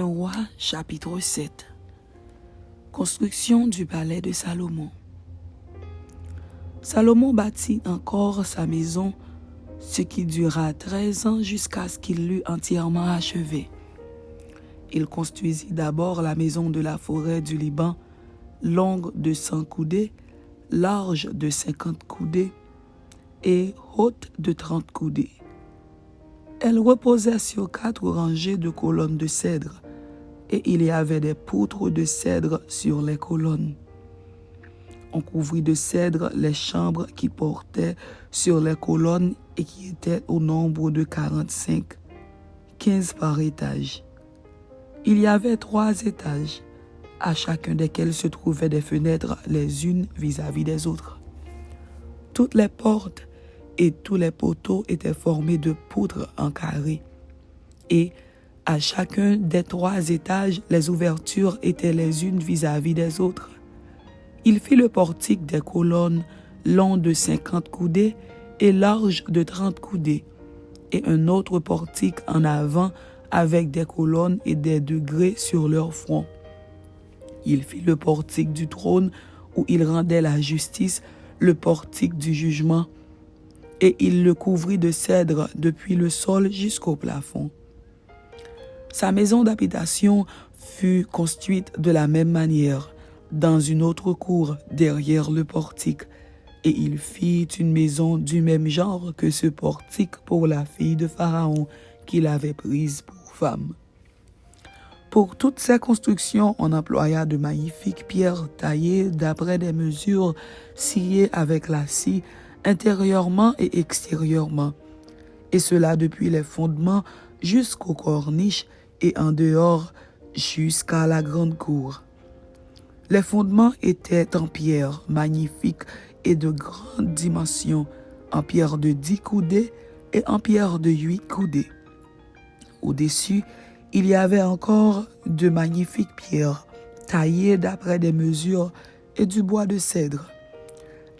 1 Roi, chapitre 7. Construction du palais de Salomon. Salomon bâtit encore sa maison, ce qui dura 13 ans jusqu'à ce qu'il l'eût entièrement achevée. Il construisit d'abord la maison de la forêt du Liban, longue de 100 coudées, large de 50 coudées et haute de 30 coudées. Elle reposait sur 4 rangées de colonnes de cèdre, et il y avait des poutres de cèdre sur les colonnes. On couvrit de cèdre les chambres qui portaient sur les colonnes et qui étaient au nombre de 45, 15 par étage. Il y avait 3 étages, à chacun desquels se trouvaient des fenêtres les unes vis-à-vis des autres. Toutes les portes et tous les poteaux étaient formés de poutres en carré, et à chacun des 3 étages, les ouvertures étaient les unes vis-à-vis des autres. Il fit le portique des colonnes long de 50 coudées et large de 30 coudées, et un autre portique en avant avec des colonnes et des degrés sur leur front. Il fit le portique du trône où il rendait la justice, le portique du jugement, et il le couvrit de cèdre depuis le sol jusqu'au plafond. Sa maison d'habitation fut construite de la même manière, dans une autre cour derrière le portique, et il fit une maison du même genre que ce portique pour la fille de Pharaon qu'il avait prise pour femme. Pour toutes ces constructions, on employa de magnifiques pierres taillées d'après des mesures sciées avec la scie, intérieurement et extérieurement, et cela depuis les fondements jusqu'aux corniches et en dehors jusqu'à la grande cour. Les fondements étaient en pierre magnifique et de grande dimension, en pierre de 10 coudées et en pierre de 8 coudées. Au-dessus, il y avait encore de magnifiques pierres taillées d'après des mesures et du bois de cèdre.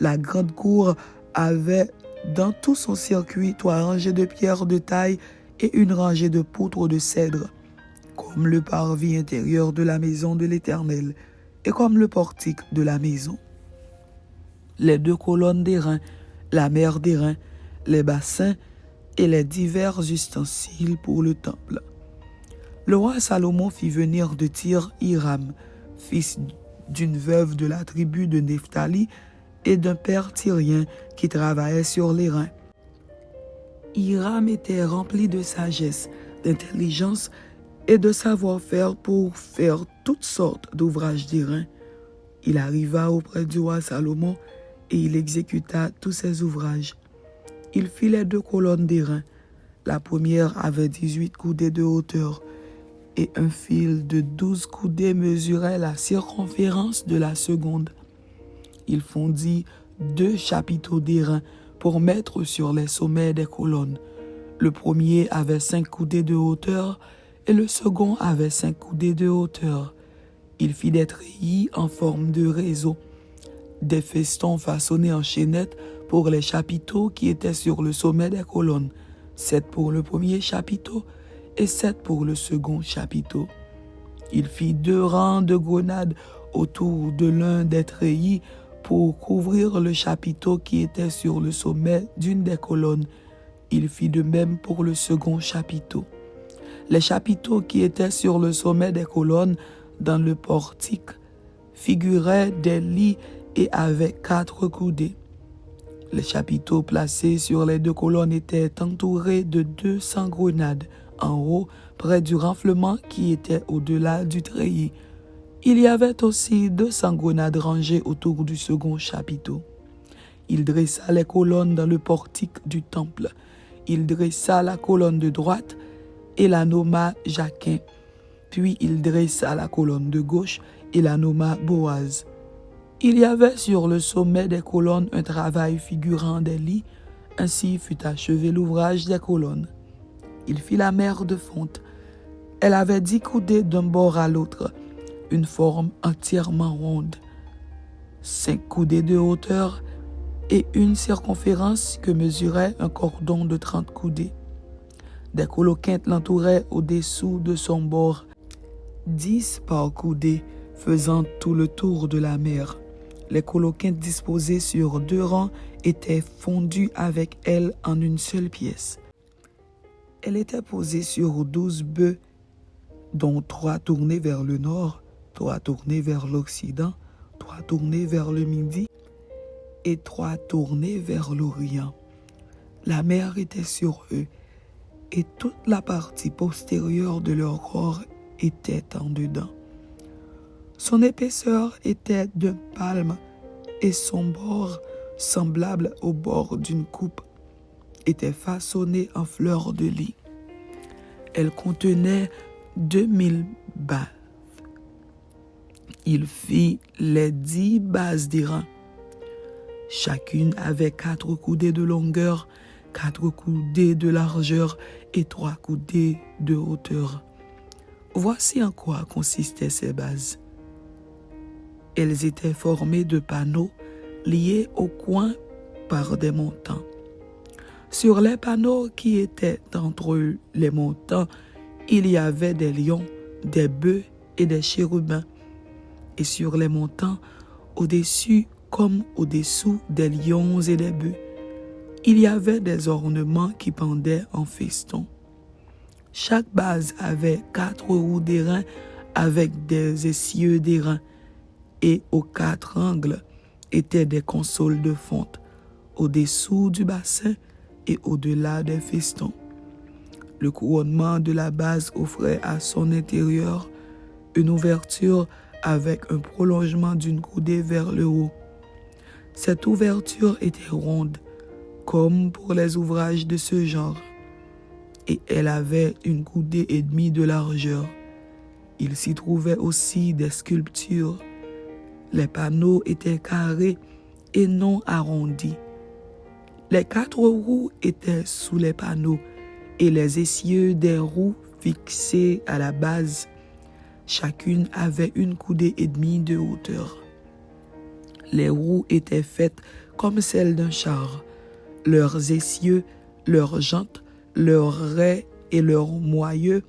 La grande cour avait dans tout son circuit 3 rangées de pierres de taille et une rangée de poutres de cèdre, comme le parvis intérieur de la maison de l'Éternel et comme le portique de la maison. Les 2 colonnes d'airain, la mer d'airain, les bassins et les divers ustensiles pour le temple. Le roi Salomon fit venir de Tyr Hiram, fils d'une veuve de la tribu de Nephtali et d'un père tyrien qui travaillait sur l'airain. Hiram était rempli de sagesse, d'intelligence et de savoir-faire pour faire toutes sortes d'ouvrages d'airain. Il arriva auprès du roi Salomon et il exécuta tous ses ouvrages. Il fit les 2 colonnes d'airain. La première avait 18 coudées de hauteur et un fil de 12 coudées mesurait la circonférence de la seconde. Il fondit 2 chapiteaux d'airain pour mettre sur les sommets des colonnes. Le premier avait 5 coudées de hauteur et le second avait 5 coudées de hauteur. Il fit des treillis en forme de réseau, des festons façonnés en chaînettes pour les chapiteaux qui étaient sur le sommet des colonnes, 7 pour le premier chapiteau et 7 pour le second chapiteau. Il fit 2 rangs de grenades autour de l'un des treillis pour couvrir le chapiteau qui était sur le sommet d'une des colonnes. Il fit de même pour le second chapiteau. Les chapiteaux qui étaient sur le sommet des colonnes dans le portique figuraient des lits et avaient 4 coudées. Les chapiteaux placés sur les 2 colonnes étaient entourés de 200 grenades en haut près du renflement qui était au-delà du treillis. Il y avait aussi 200 grenades rangées autour du second chapiteau. Il dressa les colonnes dans le portique du temple. Il dressa la colonne de droite et la nomma Jachin. Puis il dressa la colonne de gauche et la nomma Boaz. Il y avait sur le sommet des colonnes un travail figurant des lits. Ainsi fut achevé l'ouvrage des colonnes. Il fit la mer de fonte. Elle avait 10 coudées d'un bord à l'autre, une forme entièrement ronde, 5 coudées de hauteur et une circonférence que mesurait un cordon de 30 coudées. Des coloquintes l'entouraient au-dessous de son bord 10 par coudée, faisant tout le tour de la mer. Les coloquins disposés sur 2 rangs étaient fondus avec elle en une seule pièce. Elle était posée sur 12 bœufs, dont 3 tournés vers le nord, 3 tournés vers l'occident, 3 tournés vers le midi et 3 tournés vers l'orient. La mer était sur eux et toute la partie postérieure de leur corps était en dedans. Son épaisseur était d'un palme et son bord, semblable au bord d'une coupe, était façonné en fleurs de lis. Elle contenait 2000 bases. Il fit les 10 bases d'airain. Chacune avait 4 coudées de longueur, 4 coudées de largeur et 3 coudées de hauteur. Voici en quoi consistaient ces bases. Elles étaient formées de panneaux liés au coin par des montants. Sur les panneaux qui étaient entre les montants, il y avait des lions, des bœufs et des chérubins. Et sur les montants, au-dessus comme au-dessous des lions et des bœufs, il y avait des ornements qui pendaient en feston. Chaque base avait 4 roues d'airain avec des essieux d'airain, et aux 4 angles étaient des consoles de fonte, au-dessous du bassin et au-delà des festons. Le couronnement de la base offrait à son intérieur une ouverture avec un prolongement d'une coudée vers le haut. Cette ouverture était ronde, comme pour les ouvrages de ce genre, et elle avait une coudée et demie de largeur. Il s'y trouvait aussi des sculptures. Les panneaux étaient carrés et non arrondis. Les 4 roues étaient sous les panneaux et les essieux des roues fixés à la base. Chacune avait une coudée et demie de hauteur. Les roues étaient faites comme celles d'un char. Leurs essieux, leurs jantes, leurs raies et leurs moyeux,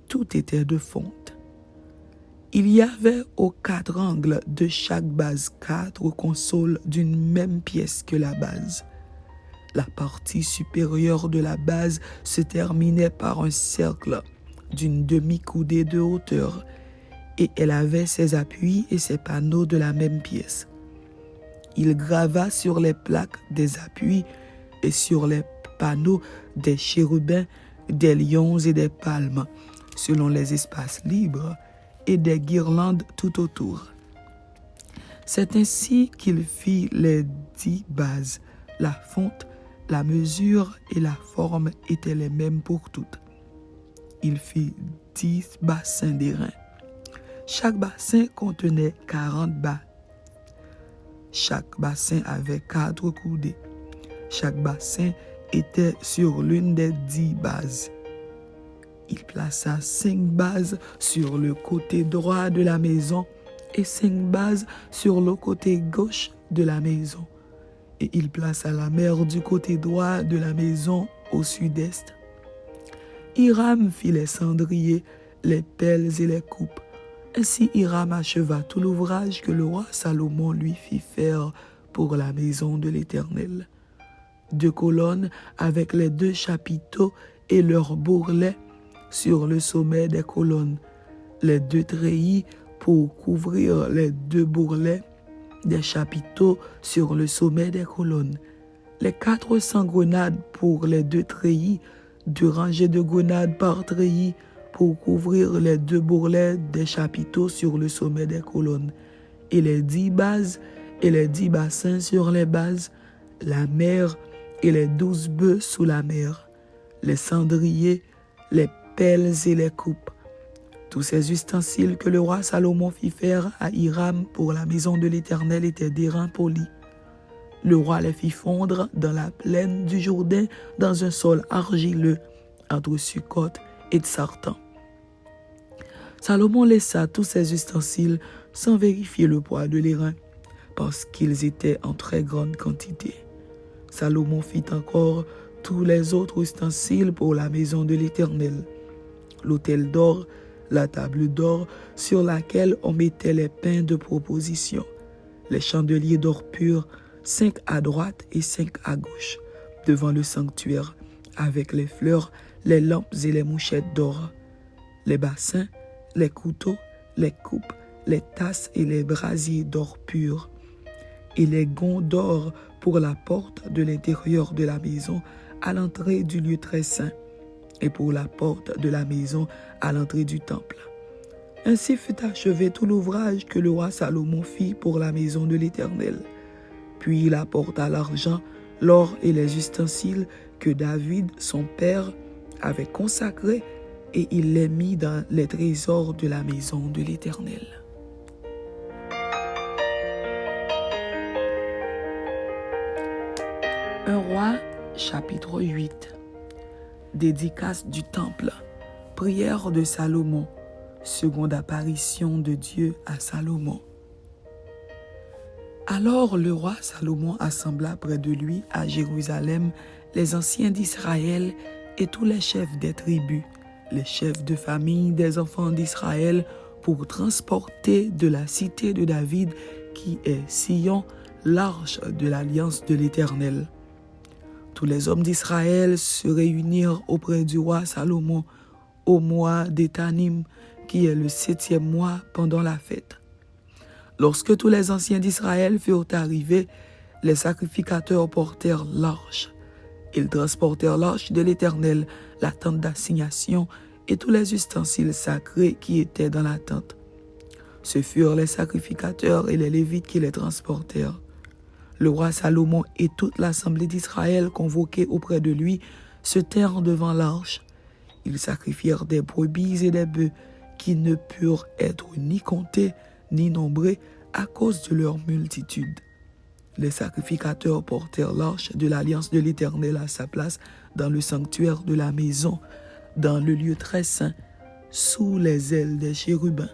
tout était de fonte. Il y avait aux 4 angles de chaque base 4 consoles d'une même pièce que la base. La partie supérieure de la base se terminait par un cercle d'une demi-coudée de hauteur et elle avait ses appuis et ses panneaux de la même pièce. Il grava sur les plaques des appuis et sur les panneaux des chérubins, des lions et des palmes, selon les espaces libres, et des guirlandes tout autour. C'est ainsi qu'il fit les 10 bases. La fonte, la mesure et la forme étaient les mêmes pour toutes. Il fit 10 bassins d'airain. Chaque bassin contenait 40 bases. Chaque bassin avait 4 coudées. Chaque bassin était sur l'une des 10 bases. Il plaça 5 bases sur le côté droit de la maison et 5 bases sur le côté gauche de la maison. Et il plaça la mer du côté droit de la maison au sud-est. Hiram fit les cendriers, les pelles et les coupes. Ainsi Hiram acheva tout l'ouvrage que le roi Salomon lui fit faire pour la maison de l'Éternel. 2 colonnes avec les 2 chapiteaux et leurs bourrelets sur le sommet des colonnes, les 2 treillis pour couvrir les 2 bourrelets des chapiteaux sur le sommet des colonnes, les 400 grenades pour les 2 treillis, 2 rangées de grenades par treillis pour couvrir les 2 bourrelets des chapiteaux sur le sommet des colonnes, et les 10 bases et les 10 bassins sur les bases, la mer et les 12 bœufs sous la mer, les cendriers, les pelles et les coupes. Tous ces ustensiles que le roi Salomon fit faire à Hiram pour la maison de l'Éternel étaient d'airain poli. Le roi les fit fondre dans la plaine du Jourdain dans un sol argileux entre Sukkot et Tsartan. Salomon laissa tous ces ustensiles sans vérifier le poids de l'airain parce qu'ils étaient en très grande quantité. Salomon fit encore tous les autres ustensiles pour la maison de l'Éternel: l'autel d'or, la table d'or sur laquelle on mettait les pains de proposition, les chandeliers d'or pur, 5 à droite et 5 à gauche, devant le sanctuaire, avec les fleurs, les lampes et les mouchettes d'or, les bassins, les couteaux, les coupes, les tasses et les brasiers d'or pur, et les gonds d'or pour la porte de l'intérieur de la maison à l'entrée du lieu très saint, et pour la porte de la maison à l'entrée du temple. Ainsi fut achevé tout l'ouvrage que le roi Salomon fit pour la maison de l'Éternel. Puis il apporta l'argent, l'or et les ustensiles que David, son père, avait consacrés, et il les mit dans les trésors de la maison de l'Éternel. Un roi, chapitre 8. Dédicace du temple. Prière de Salomon. Seconde apparition de Dieu à Salomon. Alors le roi Salomon assembla près de lui à Jérusalem les anciens d'Israël et tous les chefs des tribus, les chefs de famille des enfants d'Israël, pour transporter de la cité de David, qui est Sion, l'arche de l'alliance de l'Éternel. Tous les hommes d'Israël se réunirent auprès du roi Salomon au mois d'Étanim, qui est le 7e mois pendant la fête. Lorsque tous les anciens d'Israël furent arrivés, les sacrificateurs portèrent l'arche. Ils transportèrent l'arche de l'Éternel, la tente d'assignation et tous les ustensiles sacrés qui étaient dans la tente. Ce furent les sacrificateurs et les Lévites qui les transportèrent. Le roi Salomon et toute l'assemblée d'Israël convoquée auprès de lui se tinrent devant l'arche. Ils sacrifièrent des brebis et des bœufs qui ne purent être ni comptés ni nombrés à cause de leur multitude. Les sacrificateurs portèrent l'arche de l'alliance de l'Éternel à sa place dans le sanctuaire de la maison, dans le lieu très saint, sous les ailes des chérubins.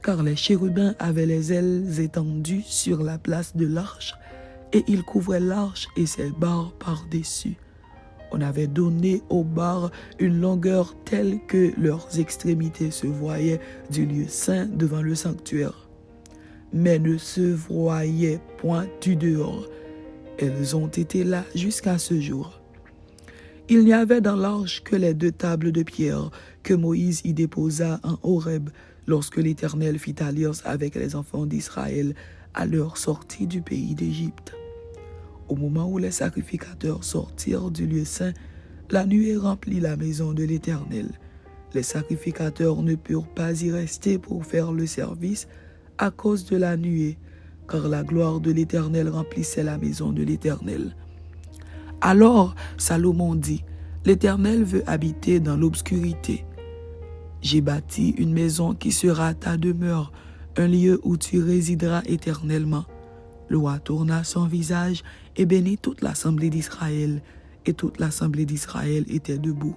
Car les chérubins avaient les ailes étendues sur la place de l'arche, et ils couvraient l'arche et ses barres par-dessus. On avait donné aux barres une longueur telle que leurs extrémités se voyaient du lieu saint devant le sanctuaire, mais ne se voyaient point du dehors. Elles ont été là jusqu'à ce jour. Il n'y avait dans l'arche que les 2 tables de pierre que Moïse y déposa en Horeb lorsque l'Éternel fit alliance avec les enfants d'Israël à leur sortie du pays d'Égypte. Au moment où les sacrificateurs sortirent du lieu saint, la nuée remplit la maison de l'Éternel. Les sacrificateurs ne purent pas y rester pour faire le service à cause de la nuée, car la gloire de l'Éternel remplissait la maison de l'Éternel. Alors Salomon dit, « L'Éternel veut habiter dans l'obscurité. J'ai bâti une maison qui sera ta demeure, un lieu où tu résideras éternellement. » Le roi tourna son visage et bénit toute l'assemblée d'Israël, et toute l'assemblée d'Israël était debout.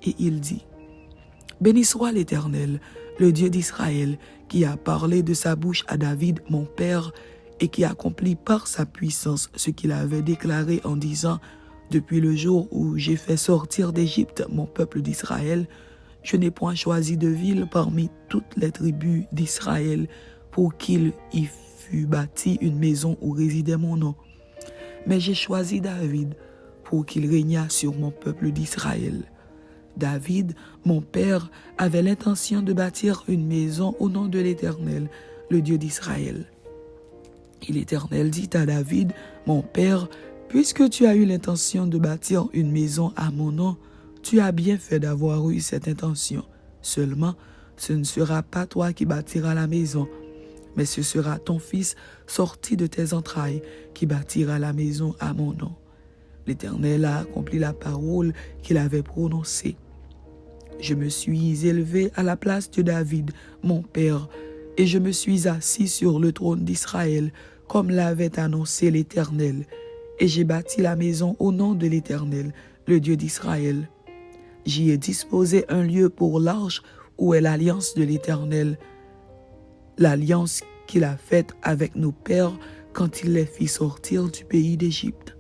Et il dit, « Béni soit l'Éternel, le Dieu d'Israël, qui a parlé de sa bouche à David, mon père, et qui accomplit par sa puissance ce qu'il avait déclaré en disant, « Depuis le jour où j'ai fait sortir d'Égypte mon peuple d'Israël, je n'ai point choisi de ville parmi toutes les tribus d'Israël pour qu'il y fût bâti une maison où résidait mon nom. Mais j'ai choisi David pour qu'il régnât sur mon peuple d'Israël. David, mon père, avait l'intention de bâtir une maison au nom de l'Éternel, le Dieu d'Israël. Et l'Éternel dit à David, mon père, puisque tu as eu l'intention de bâtir une maison à mon nom, tu as bien fait d'avoir eu cette intention. Seulement, ce ne sera pas toi qui bâtiras la maison, mais ce sera ton fils sorti de tes entrailles qui bâtira la maison à mon nom. L'Éternel a accompli la parole qu'il avait prononcée. Je me suis élevé à la place de David, mon père, et je me suis assis sur le trône d'Israël, comme l'avait annoncé l'Éternel, et j'ai bâti la maison au nom de l'Éternel, le Dieu d'Israël. J'y ai disposé un lieu pour l'arche où est l'alliance de l'Éternel, l'alliance qu'il a faite avec nos pères quand il les fit sortir du pays d'Égypte.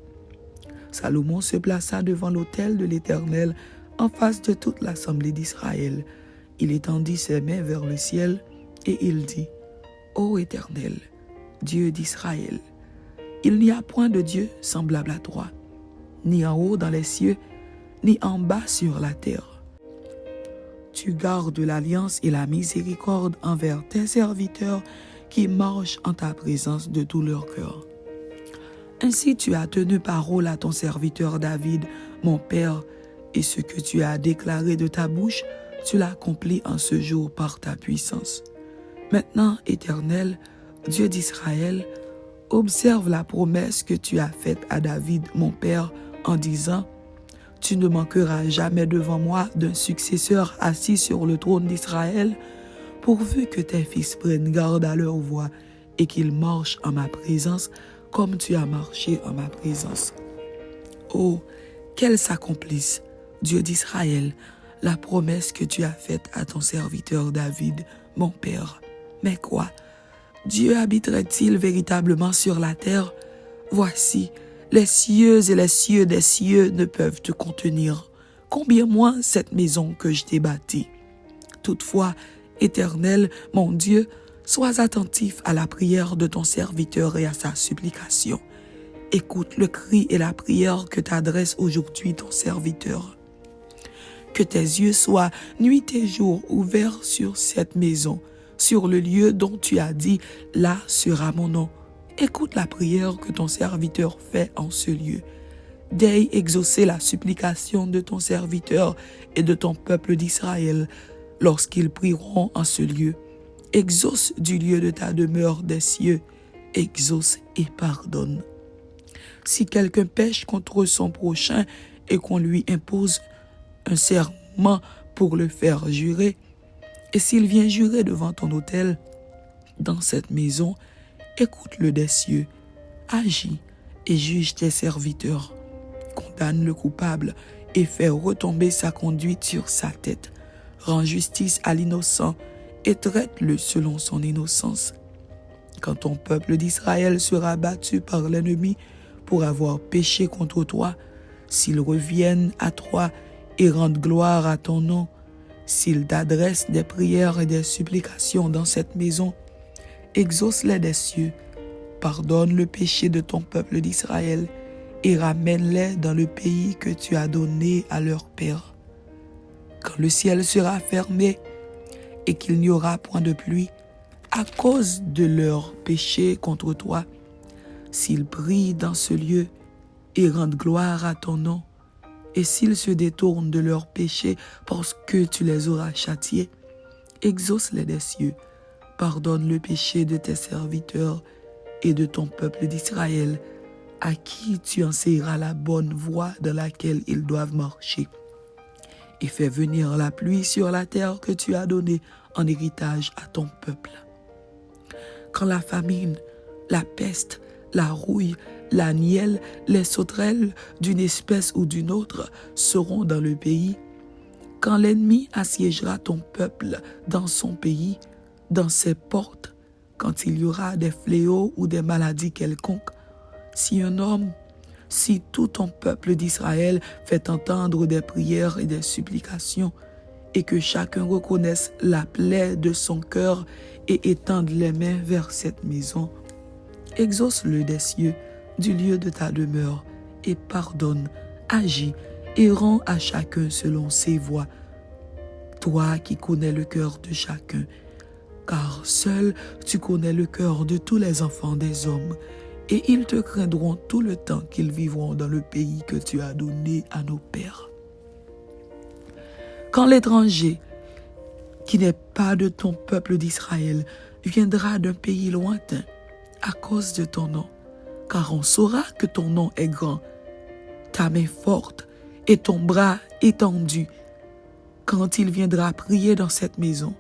Salomon se plaça devant l'autel de l'Éternel en face de toute l'assemblée d'Israël. Il étendit ses mains vers le ciel et il dit, Ô Éternel, Dieu d'Israël, il n'y a point de Dieu semblable à toi, ni en haut dans les cieux, ni en bas sur la terre. Tu gardes l'alliance et la miséricorde envers tes serviteurs qui marchent en ta présence de tout leur cœur. Ainsi tu as tenu parole à ton serviteur David, mon père, et ce que tu as déclaré de ta bouche, tu l'as accompli en ce jour par ta puissance. Maintenant, Éternel, Dieu d'Israël, observe la promesse que tu as faite à David, mon père, en disant, « Tu ne manqueras jamais devant moi d'un successeur assis sur le trône d'Israël, pourvu que tes fils prennent garde à leur voie et qu'ils marchent en ma présence comme tu as marché en ma présence. » Oh, qu'elle s'accomplisse, Dieu d'Israël, la promesse que tu as faite à ton serviteur David, mon père. Mais quoi? Dieu habiterait-il véritablement sur la terre? Voici, les cieux et les cieux des cieux ne peuvent te contenir. Combien moins cette maison que je t'ai bâtie. Toutefois, Éternel, mon Dieu, sois attentif à la prière de ton serviteur et à sa supplication. Écoute le cri et la prière que t'adresse aujourd'hui ton serviteur. Que tes yeux soient nuit et jour ouverts sur cette maison, sur le lieu dont tu as dit, là sera mon nom. Écoute la prière que ton serviteur fait en ce lieu. Daigne exaucer la supplication de ton serviteur et de ton peuple d'Israël lorsqu'ils prieront en ce lieu. Exauce du lieu de ta demeure des cieux, exauce et pardonne. Si quelqu'un pêche contre son prochain et qu'on lui impose un serment pour le faire jurer, et s'il vient jurer devant ton autel, dans cette maison, écoute-le des cieux, agis et juge tes serviteurs, condamne le coupable et fais retomber sa conduite sur sa tête, rends justice à l'innocent et traite-le selon son innocence. Quand ton peuple d'Israël sera battu par l'ennemi pour avoir péché contre toi, s'ils reviennent à toi et rendent gloire à ton nom, s'ils t'adressent des prières et des supplications dans cette maison, exauce-les des cieux, pardonne le péché de ton peuple d'Israël et ramène-les dans le pays que tu as donné à leur père. Quand le ciel sera fermé et qu'il n'y aura point de pluie, à cause de leur péché contre toi, s'ils prient dans ce lieu et rendent gloire à ton nom, et s'ils se détournent de leurs péchés parce que tu les auras châtiés, exauce-les des cieux, pardonne le péché de tes serviteurs et de ton peuple d'Israël, à qui tu enseigneras la bonne voie dans laquelle ils doivent marcher, et fais venir la pluie sur la terre que tu as donnée en héritage à ton peuple. Quand la famine, la peste, la rouille, la nielle, les sauterelles d'une espèce ou d'une autre seront dans le pays, quand l'ennemi assiégera ton peuple dans son pays, dans ses portes, quand il y aura des fléaux ou des maladies quelconques, si un homme, si tout ton peuple d'Israël fait entendre des prières et des supplications, et que chacun reconnaisse la plaie de son cœur et étende les mains vers cette maison, exauce-le des cieux, du lieu de ta demeure, et pardonne, agis et rends à chacun selon ses voies. Toi qui connais le cœur de chacun, car seul tu connais le cœur de tous les enfants des hommes, et ils te craindront tout le temps qu'ils vivront dans le pays que tu as donné à nos pères. Quand l'étranger, qui n'est pas de ton peuple d'Israël, viendra d'un pays lointain, à cause de ton nom, car on saura que ton nom est grand, ta main forte et ton bras étendu, quand il viendra prier dans cette maison.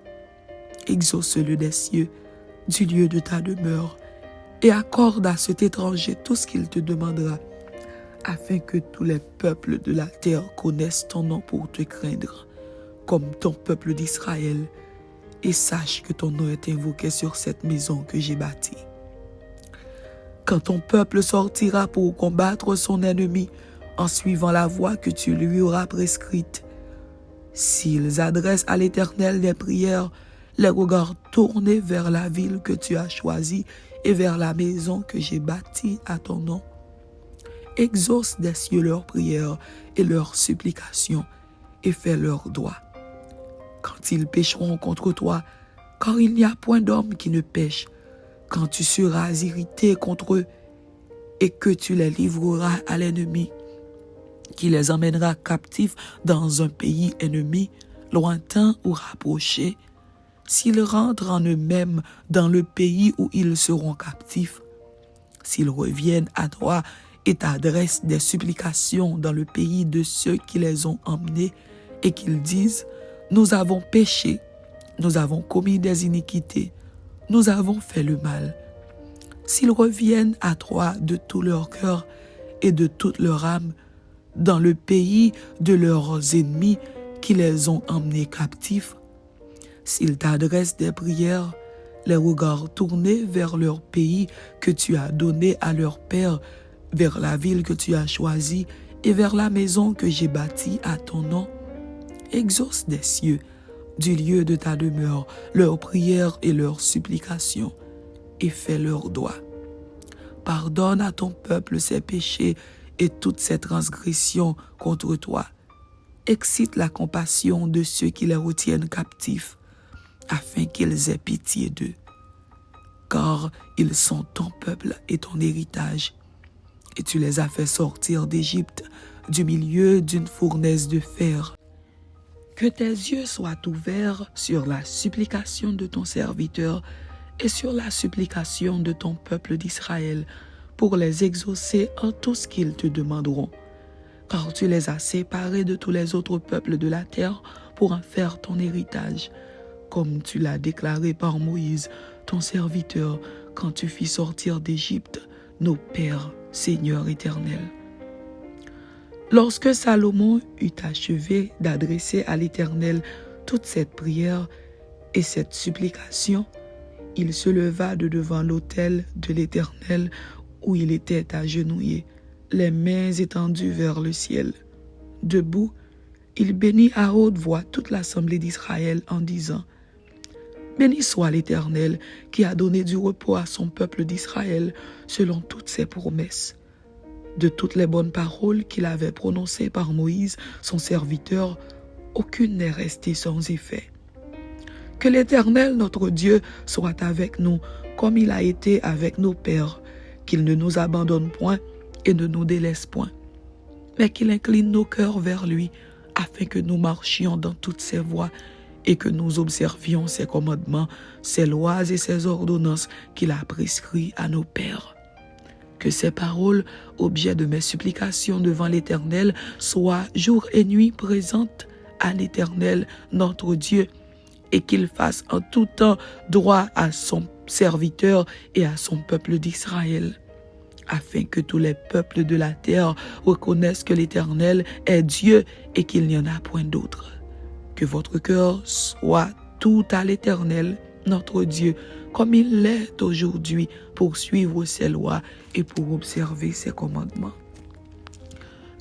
Exauce-le des cieux, du lieu de ta demeure, et accorde à cet étranger tout ce qu'il te demandera, afin que tous les peuples de la terre connaissent ton nom pour te craindre, comme ton peuple d'Israël, et sache que ton nom est invoqué sur cette maison que j'ai bâtie. Quand ton peuple sortira pour combattre son ennemi en suivant la voie que tu lui auras prescrite, S'ils adressent à l'Éternel des prières, les regards tournés vers la ville que tu as choisie et vers la maison que j'ai bâtie à ton nom, exauce des cieux leurs prières et leurs supplications et fais leurs droits. Quand ils pécheront contre toi, car il n'y a point d'homme qui ne pêche, quand tu seras irrité contre eux et que tu les livreras à l'ennemi, qui les emmènera captifs dans un pays ennemi, lointain ou rapproché, s'ils rentrent en eux-mêmes dans le pays où ils seront captifs, s'ils reviennent à toi et t'adressent des supplications dans le pays de ceux qui les ont emmenés, et qu'ils disent « Nous avons péché, nous avons commis des iniquités, nous avons fait le mal », s'ils reviennent à toi de tout leur cœur et de toute leur âme, dans le pays de leurs ennemis qui les ont emmenés captifs, s'ils t'adressent des prières, les regards tournés vers leur pays que tu as donné à leur père, vers la ville que tu as choisie et vers la maison que j'ai bâtie à ton nom, exauce des cieux, du lieu de ta demeure, leurs prières et leurs supplications, et fais leurs droits. Pardonne à ton peuple ses péchés et toutes ses transgressions contre toi. Excite la compassion de ceux qui les retiennent captifs, afin qu'ils aient pitié d'eux. Car ils sont ton peuple et ton héritage, et tu les as fait sortir d'Égypte, du milieu d'une fournaise de fer. Que tes yeux soient ouverts sur la supplication de ton serviteur et sur la supplication de ton peuple d'Israël, pour les exaucer en tout ce qu'ils te demanderont. Car tu les as séparés de tous les autres peuples de la terre pour en faire ton héritage, comme tu l'as déclaré par Moïse, ton serviteur, quand tu fis sortir d'Égypte nos pères, Seigneur éternel. Lorsque Salomon eut achevé d'adresser à l'Éternel toute cette prière et cette supplication, il se leva de devant l'autel de l'Éternel où il était agenouillé, les mains étendues vers le ciel. Debout, il bénit à haute voix toute l'assemblée d'Israël en disant « Béni soit l'Éternel qui a donné du repos à son peuple d'Israël selon toutes ses promesses. De toutes les bonnes paroles qu'il avait prononcées par Moïse, son serviteur, aucune n'est restée sans effet. Que l'Éternel, notre Dieu, soit avec nous, comme il a été avec nos pères, qu'il ne nous abandonne point et ne nous délaisse point, mais qu'il incline nos cœurs vers lui, afin que nous marchions dans toutes ses voies et que nous observions ses commandements, ses lois et ses ordonnances qu'il a prescrits à nos pères. Que ces paroles, objet de mes supplications devant l'Éternel, soient jour et nuit présentes à l'Éternel, notre Dieu, et qu'il fasse en tout temps droit à son serviteur et à son peuple d'Israël, afin que tous les peuples de la terre reconnaissent que l'Éternel est Dieu et qu'il n'y en a point d'autre. Que votre cœur soit tout à l'Éternel, notre Dieu, comme il l'est aujourd'hui, pour suivre ses lois et pour observer ses commandements.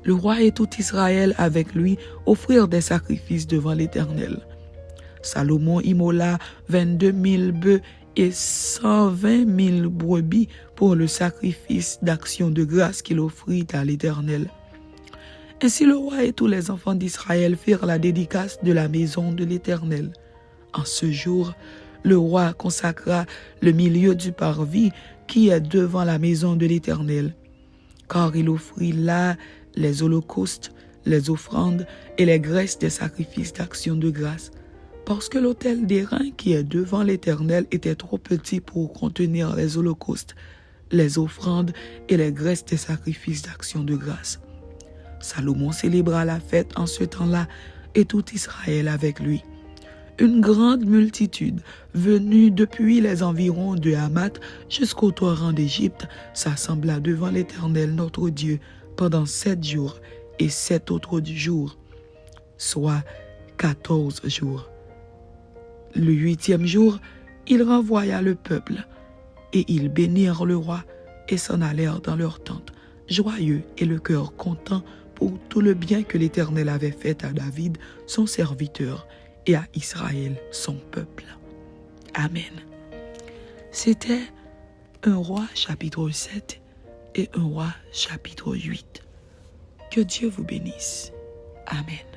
Le roi et tout Israël avec lui offrirent des sacrifices devant l'Éternel. Salomon immola 22 000 bœufs et 120 000 brebis pour le sacrifice d'action de grâce qu'il offrit à l'Éternel. Ainsi le roi et tous les enfants d'Israël firent la dédicace de la maison de l'Éternel. En ce jour, le roi consacra le milieu du parvis qui est devant la maison de l'Éternel, car il offrit là les holocaustes, les offrandes et les graisses des sacrifices d'action de grâce, parce que l'autel d'airain qui est devant l'Éternel était trop petit pour contenir les holocaustes, les offrandes et les graisses des sacrifices d'action de grâce. Salomon célébra la fête en ce temps-là et tout Israël avec lui. Une grande multitude, venue depuis les environs de Hamath jusqu'au torrent d'Égypte, s'assembla devant l'Éternel notre Dieu pendant 7 jours et 7 autres jours, soit 14 jours. Le 8e jour, il renvoya le peuple, et ils bénirent le roi et s'en allèrent dans leurs tentes, joyeux et le cœur content pour tout le bien que l'Éternel avait fait à David, son serviteur, et à Israël, son peuple. Amen. C'était 1 Roi chapitre 7 et 1 Roi chapitre 8. Que Dieu vous bénisse. Amen.